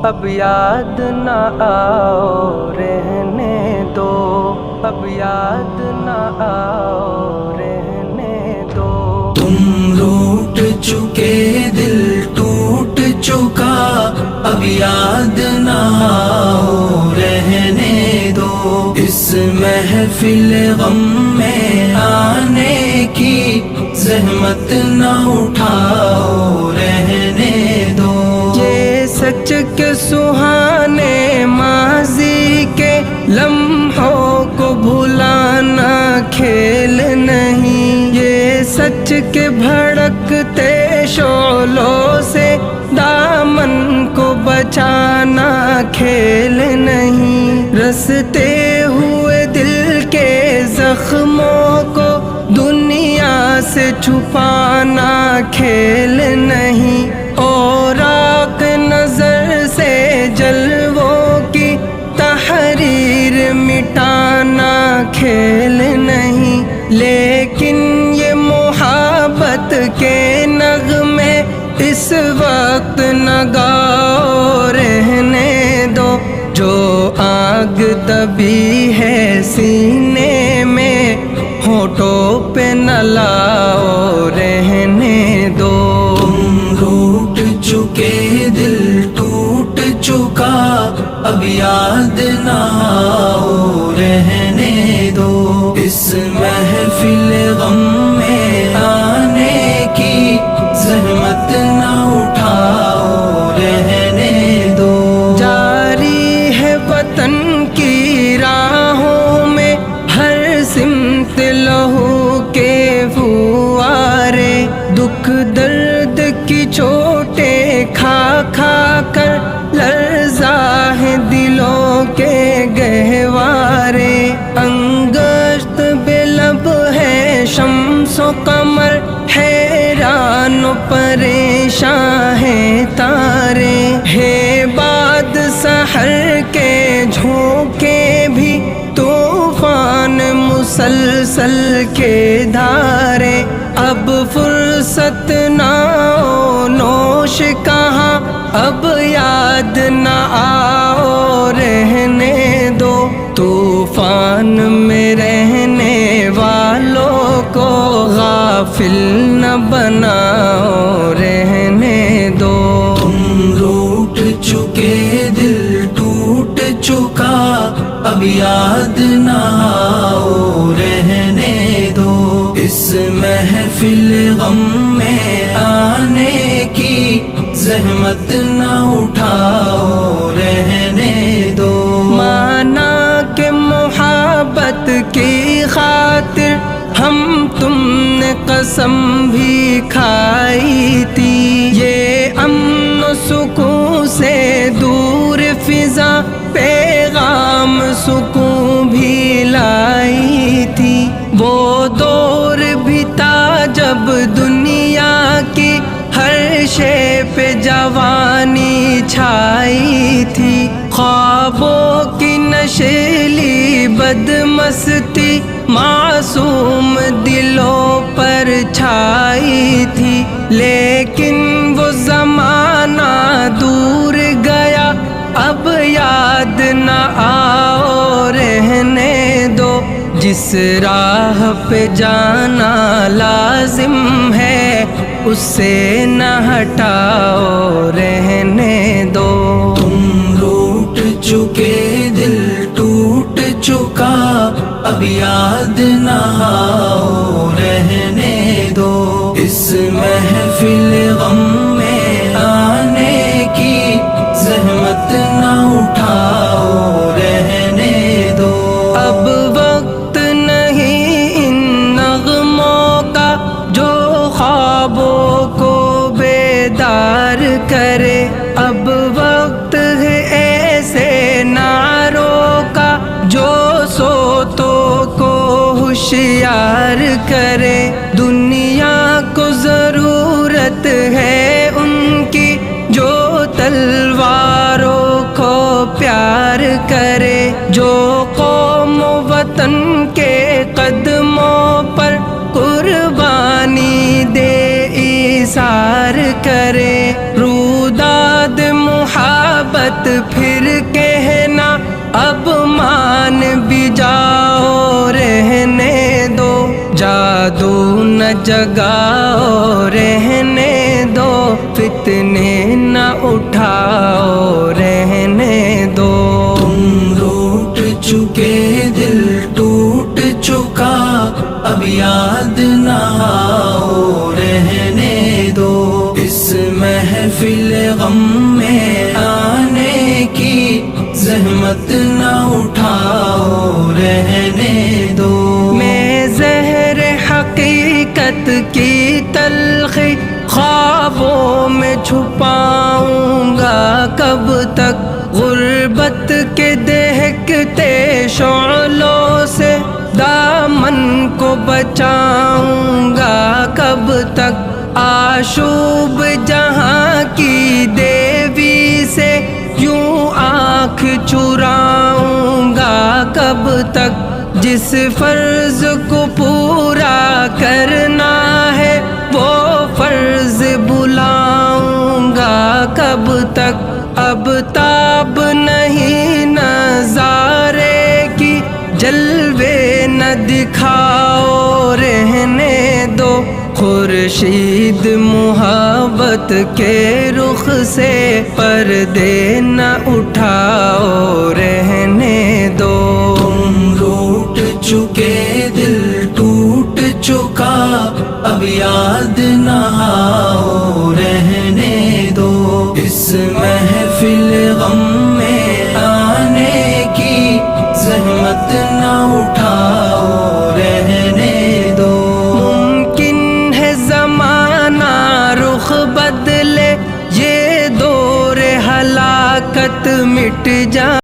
اب یاد نہ آؤ رہنے دو، اب یاد نہ آؤ رہنے دو۔ تم روٹ چکے دل ٹوٹ چکا، اب یاد نہ آؤ رہنے دو۔ اس محفل غم میں آنے کی زحمت نہ اٹھاؤ رہنے دو۔ یہ سچ کے سہانے ماضی کے لمحوں کو بھلانا کھیل نہیں، یہ سچ کے بھڑکتے شعلوں سے دامن کو بچانا کھیل نہیں۔ رستے ہوئے دل کے زخموں کو دنیا سے چھپانا کھیل نہیں، اور آنکھ نظر سے جلووں کی تحریر مٹانا کھیل نہیں۔ لیکن یہ محبت کے نغمے اس وقت نہ گاؤ رہنے دو، جو آگ دبی ہے سینے میں ہونٹوں پہ نہ لاؤ رہنے دو۔ تم روٹ چکے دل ٹوٹ چکا، اب یاد نہ آؤ رہنے دو۔ اس محفل غم میں آنے کی زحمت نہ اٹھاؤ رہنے دو۔ جاری ہے وطن کی راہوں میں ہر سمت لہو کے فوارے، دکھ درد کی چوٹیں کھا کھا کر لرزا ہے دلوں کے گہوارے۔ انگشت بے لب ہے شمس و قمر، حیران و پریشاں ہیں تارے، ہے باد سحر کے جھونکے بھی طوفان مسلسل کے دھارے۔ اب فرصت نہ نوش کہاں، اب یاد نہ آؤ رہنے دو۔ طوفان میں رہنے والوں کو غافل نہ بناؤ رہنے دو۔ تم روٹ چکے دل ٹوٹ چکا، اب یاد نہ آؤ رہنے دو۔ اس محفل غم میں آنے کی زحمت نہ اٹھاؤ رہنے دو۔ مانا کہ محبت کی خاطر ہم تم نے قسم بھی کھائی تھی، یہ امن و سکون سے دور فضا پیغام سکون بھی لائی تھی۔ وہ دور بھی تھا جب دنیا کی ہر شے پہ جوانی چھائی تھی، خوابوں کی نشیلی بدمستی معصوم دلوں پر چھائی تھی۔ لیکن وہ زمانہ دور گیا، اب یاد نہ آؤ رہنے دو۔ جس راہ پہ جانا لازم ہے اس سے نہ ہٹاؤ رہنے دو۔ تم روٹ چکے دل ٹوٹ چکا، اب یاد نہ آؤ رہنے دو۔ اس محفل غم میں آنے کی زحمت نہ اٹھاؤ رہنے دو۔ اب وقت نہیں ان نغموں کا جو خوابوں کو بیدار کرے، اب وقت ہے ایسے نعروں کا جو سوتوں کو ہوشیار کرے۔ دنیا کو ضرورت ہے ان کی جو تلواروں کو پیار کرے، جو قوم و وطن کے قدموں پر قربانی دے ایثار کرے۔ روداد محبت پھر کہنا اب مان بھی جاؤ، رہنے دو جادو نہ جگاؤ، رہنے دو فتنے نہ اٹھاؤ، رہنے دو۔ تم روٹ چکے دل ٹوٹ چکا اب یاد نہ آؤ، رہنے دو۔ اس محفل غم میں آنے کی زحمت نہ اٹھاؤ، رہنے دو۔ میں زہر حقیقت کی تلخی خوابوں میں چھپاؤں گا کب تک، غربت کے دہکتے شعلوں سے دامن کو بچاؤں گا کب تک، آشوب جہاں کی دیوی سے یوں آنکھ چراؤں گا کب تک، جس فرض کو پورا کرنا ہے وہ فرض بلاؤں گا کب تک، اب تاب نہیں نظارے کی جلوے نہ دکھاؤ، رہنے دو۔ خورشید محبت کے رخ سے پردے نہ اٹھاؤ، رہنے دو۔ تم روٹ چکے دل ٹوٹ چکا اب یاد نہ آؤ، رہنے دو۔ اس محفل غم میں آنے کی زحمت نہ اٹھاؤ، رہنے دو۔ ممکن ہے زمانہ رخ بدلے، یہ دور ہلاکت مٹ جائے۔